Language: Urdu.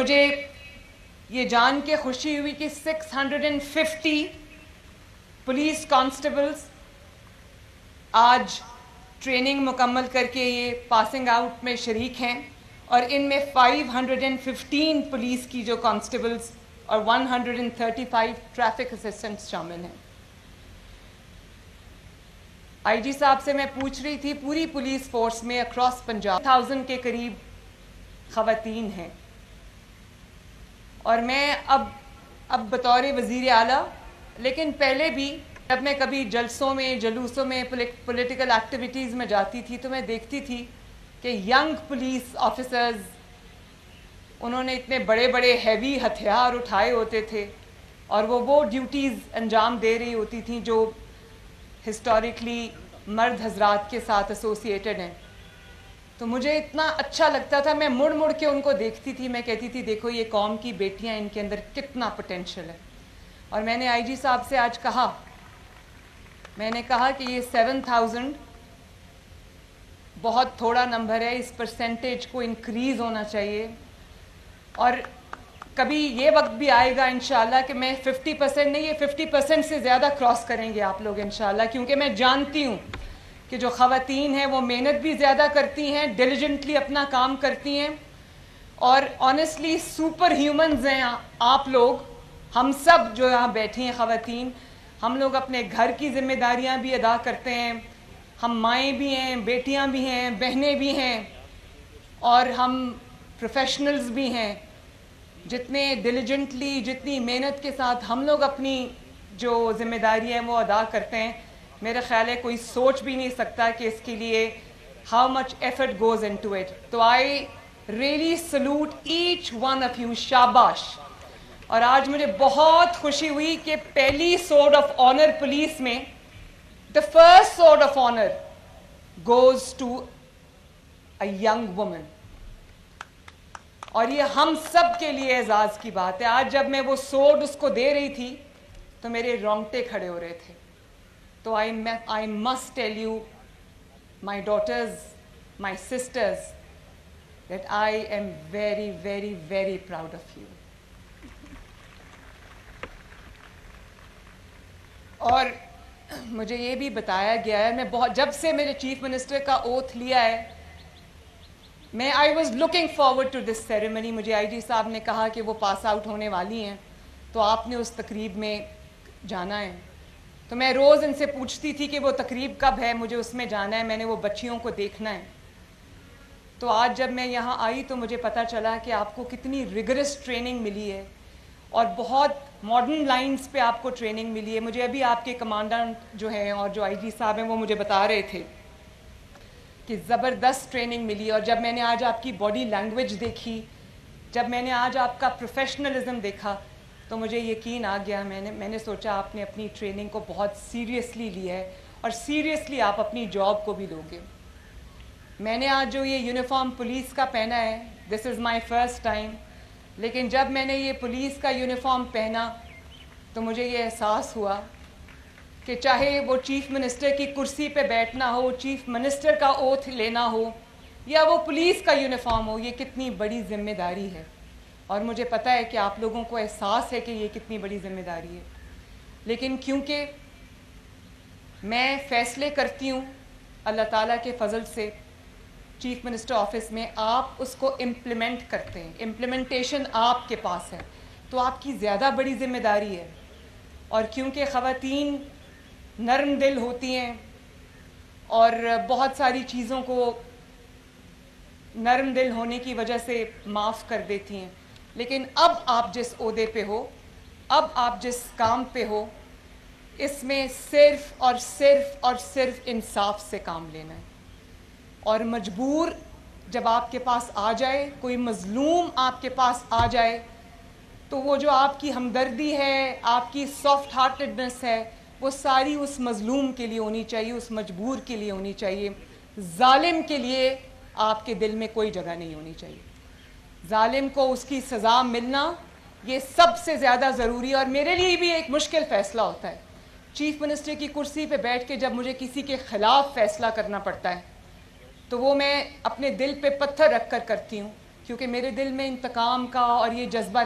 مجھے یہ جان کے خوشی ہوئی کہ 650 پولیس کانسٹیبلز آج ٹریننگ مکمل کر کے یہ پاسنگ آؤٹ میں شریک ہیں، اور ان میں 515 پولیس کی جو کانسٹیبلز اور 135 ٹریفک اسسٹنٹس شامل ہیں۔ آئی جی صاحب سے میں پوچھ رہی تھی، پوری پولیس فورس میں اکراس پنجاب 1000 کے قریب خواتین ہیں، اور میں اب بطور وزیر اعلیٰ، لیکن پہلے بھی جب میں کبھی جلسوں میں جلوسوں میں پولیٹیکل ایکٹیویٹیز میں جاتی تھی تو میں دیکھتی تھی کہ ینگ پولیس آفیسرز، انہوں نے اتنے بڑے بڑے ہیوی ہتھیار اٹھائے ہوتے تھے، اور وہ ڈیوٹیز انجام دے رہی ہوتی تھیں جو ہسٹوریکلی مرد حضرات کے ساتھ ایسوسیٹڈ ہیں۔ تو مجھے اتنا اچھا لگتا تھا، میں مڑ مڑ کے ان کو دیکھتی تھی، میں کہتی تھی دیکھو یہ قوم کی بیٹیاں، ان کے اندر کتنا پوٹینشیل ہے۔ اور میں نے آئی جی صاحب سے آج کہا، میں نے کہا کہ یہ 7000 بہت تھوڑا نمبر ہے، اس پرسنٹیج کو انکریز ہونا چاہیے، اور کبھی یہ وقت بھی آئے گا انشاءاللہ کہ میں 50% نہیں، یہ 50% سے زیادہ کراس کریں گے آپ لوگ انشاءاللہ، کیونکہ میں جانتی ہوں کہ جو خواتین ہیں وہ محنت بھی زیادہ کرتی ہیں، ڈیلیجنٹلی اپنا کام کرتی ہیں، اور آنیسٹلی سپر ہیومنز ہیں آپ لوگ، ہم سب جو یہاں بیٹھی ہیں خواتین، ہم لوگ اپنے گھر کی ذمہ داریاں بھی ادا کرتے ہیں، ہم مائیں بھی ہیں، بیٹیاں بھی ہیں، بہنیں بھی ہیں، اور ہم پروفیشنلز بھی ہیں۔ جتنے ڈیلیجنٹلی، جتنی محنت کے ساتھ ہم لوگ اپنی جو ذمہ داری ہیں وہ ادا کرتے ہیں، میرا خیال ہے کوئی سوچ بھی نہیں سکتا کہ اس کے لیے how much effort goes into it. تو I really salute each one of you, شاباش۔ اور آج مجھے بہت خوشی ہوئی کہ پہلی سورڈ آف آنر پولیس میں، the first sword of honor goes to a young woman، اور یہ ہم سب کے لیے اعزاز کی بات ہے۔ آج جب میں وہ سورڈ اس کو دے رہی تھی تو میرے رونگٹے کھڑے ہو رہے تھے۔ تو I must tell you, my daughters, my sisters, that I am very, very, very proud of you۔ اور مجھے یہ بھی بتایا گیا ہے، میں جب سے میرے چیف منسٹر کا اوتھ لیا ہے، میں I was looking forward to this ceremony. مجھے آئی جی صاحب نے کہا کہ وہ پاس آؤٹ ہونے والی ہیں تو آپ نے اس تقریب میں جانا ہے، تو میں روز ان سے پوچھتی تھی کہ وہ تقریب کب ہے، مجھے اس میں جانا ہے، میں نے وہ بچیوں کو دیکھنا ہے۔ تو آج جب میں یہاں آئی تو مجھے پتہ چلا کہ آپ کو کتنی ریگرس ٹریننگ ملی ہے، اور بہت ماڈرن لائنز پہ آپ کو ٹریننگ ملی ہے۔ مجھے ابھی آپ کے کمانڈنٹ جو ہیں اور جو آئی جی صاحب ہیں وہ مجھے بتا رہے تھے کہ زبردست ٹریننگ ملی، اور جب میں نے آج آپ کی باڈی لینگویج دیکھی، جب میں نے آج آپ کا پروفیشنلزم دیکھا تو مجھے یقین آ گیا، میں نے سوچا آپ نے اپنی ٹریننگ کو بہت سیریسلی لیا ہے، اور سیریسلی آپ اپنی جاب کو بھی لوگے۔ میں نے آج جو یہ یونیفارم پولیس کا پہنا ہے، دس از مائی فرسٹ ٹائم، لیکن جب میں نے یہ پولیس کا یونیفارم پہنا تو مجھے یہ احساس ہوا کہ چاہے وہ چیف منسٹر کی کرسی پہ بیٹھنا ہو، چیف منسٹر کا اوتھ لینا ہو، یا وہ پولیس کا یونیفارم ہو، یہ کتنی بڑی ذمہ داری ہے، اور مجھے پتہ ہے کہ آپ لوگوں کو احساس ہے کہ یہ کتنی بڑی ذمہ داری ہے، لیکن کیونکہ میں فیصلے کرتی ہوں اللہ تعالیٰ کے فضل سے چیف منسٹر آفس میں، آپ اس کو امپلیمنٹ کرتے ہیں، امپلیمنٹیشن آپ کے پاس ہے، تو آپ کی زیادہ بڑی ذمہ داری ہے۔ اور کیونکہ خواتین نرم دل ہوتی ہیں اور بہت ساری چیزوں کو نرم دل ہونے کی وجہ سے معاف کر دیتی ہیں، لیکن اب آپ جس عہدے پہ ہو، اب آپ جس کام پہ ہو، اس میں صرف اور صرف اور صرف انصاف سے کام لینا ہے، اور مجبور جب آپ کے پاس آ جائے، کوئی مظلوم آپ کے پاس آ جائے، تو وہ جو آپ کی ہمدردی ہے، آپ کی سافٹ ہارٹڈنس ہے، وہ ساری اس مظلوم کے لیے ہونی چاہیے، اس مجبور کے لیے ہونی چاہیے۔ ظالم کے لیے آپ کے دل میں کوئی جگہ نہیں ہونی چاہیے۔ ظالم کو اس کی سزا ملنا یہ سب سے زیادہ ضروری ہے، اور میرے لیے بھی ایک مشکل فیصلہ ہوتا ہے چیف منسٹر کی کرسی پہ بیٹھ کے جب مجھے کسی کے خلاف فیصلہ کرنا پڑتا ہے، تو وہ میں اپنے دل پہ پتھر رکھ کر کرتی ہوں، کیونکہ میرے دل میں انتقام کا اور یہ جذبہ